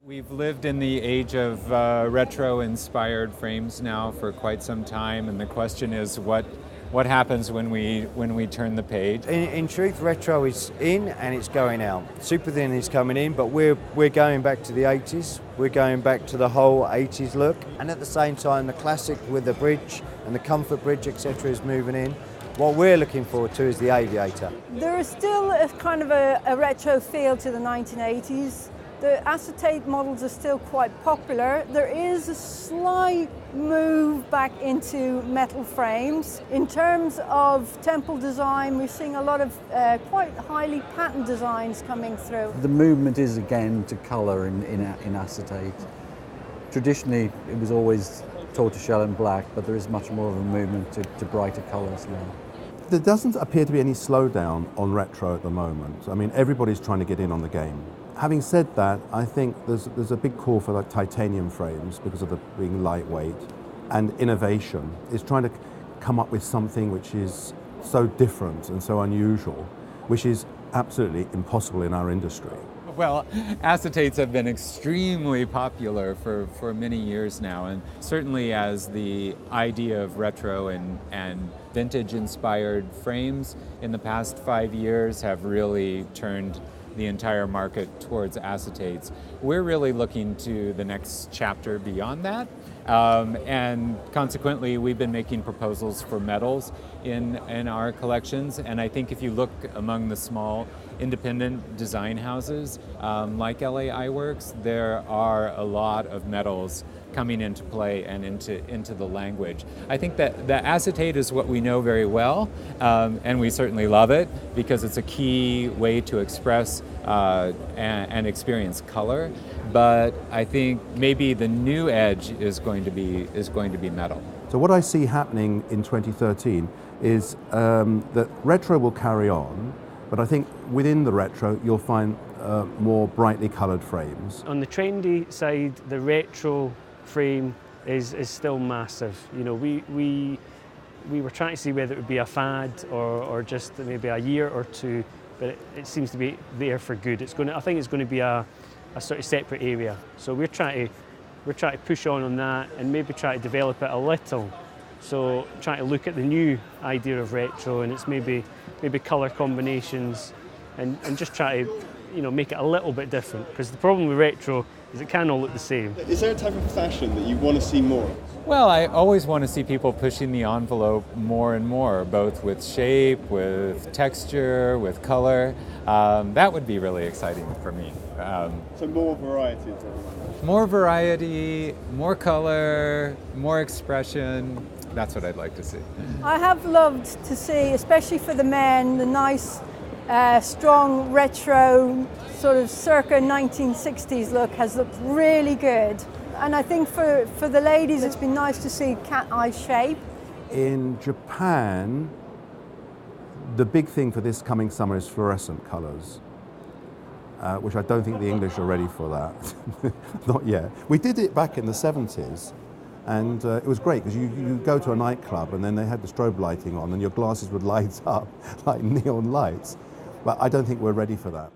We've lived in the age of retro-inspired frames now for quite some time, and the question is what happens when we turn the page. In truth, retro is in and it's going out. Super thin is coming in, but we're going back to the 80s. We're going back to the whole 80s look, and at the same time, the classic with the bridge and the comfort bridge, etc., is moving in. What we're looking forward to is the aviator. There is still a kind of a retro feel to the 1980s. The acetate models are still quite popular. There is a slight move back into metal frames. In terms of temple design, we're seeing a lot of quite highly patterned designs coming through. The movement is again to colour in acetate. Traditionally, it was always tortoiseshell and black, but there is much more of a movement to brighter colours now. There doesn't appear to be any slowdown on retro at the moment. I mean, everybody's trying to get in on the game. Having said that, I think there's a big call for like titanium frames because of the being lightweight, and innovation is trying to come up with something which is so different and so unusual, which is absolutely impossible in our industry. Well, acetates have been extremely popular for many years now, and certainly as the idea of retro and vintage-inspired frames in the past 5 years have really turned the entire market towards acetates. We're really looking to the next chapter beyond that, and consequently we've been making proposals for metals in our collections, and I think if you look among the small independent design houses like LA Eyeworks, there are a lot of metals coming into play and into the language. I think that the acetate is what we know very well, and we certainly love it because it's a key way to express and experience color. But I think maybe the new edge is going to be metal. So what I see happening in 2013 is that retro will carry on, but I think within the retro you'll find more brightly coloured frames. On the trendy side, the retro frame is still massive. You know, we were trying to see whether it would be a fad or just maybe a year or two, but it seems to be there for good. I think it's going to be a sort of separate area. So we're trying to push on that and maybe try to develop it a little. So trying to look at the new idea of retro, and it's maybe colour combinations and just try to make it a little bit different, because the problem with retro is it can all look the same. Is there a type of fashion that you want to see more? Well, I always want to see people pushing the envelope more and more, both with shape, with texture, with color. That would be really exciting for me. So more variety? More variety, more color, more expression. That's what I'd like to see. I have loved to see, especially for the men, the nice strong retro sort of circa 1960s look has looked really good. And I think for the ladies it's been nice to see cat eye shape. In Japan, the big thing for this coming summer is fluorescent colours, which I don't think the English are ready for that. Not yet. We did it back in the 70s, and it was great because you go to a nightclub and then they had the strobe lighting on and your glasses would light up like neon lights. But I don't think we're ready for that.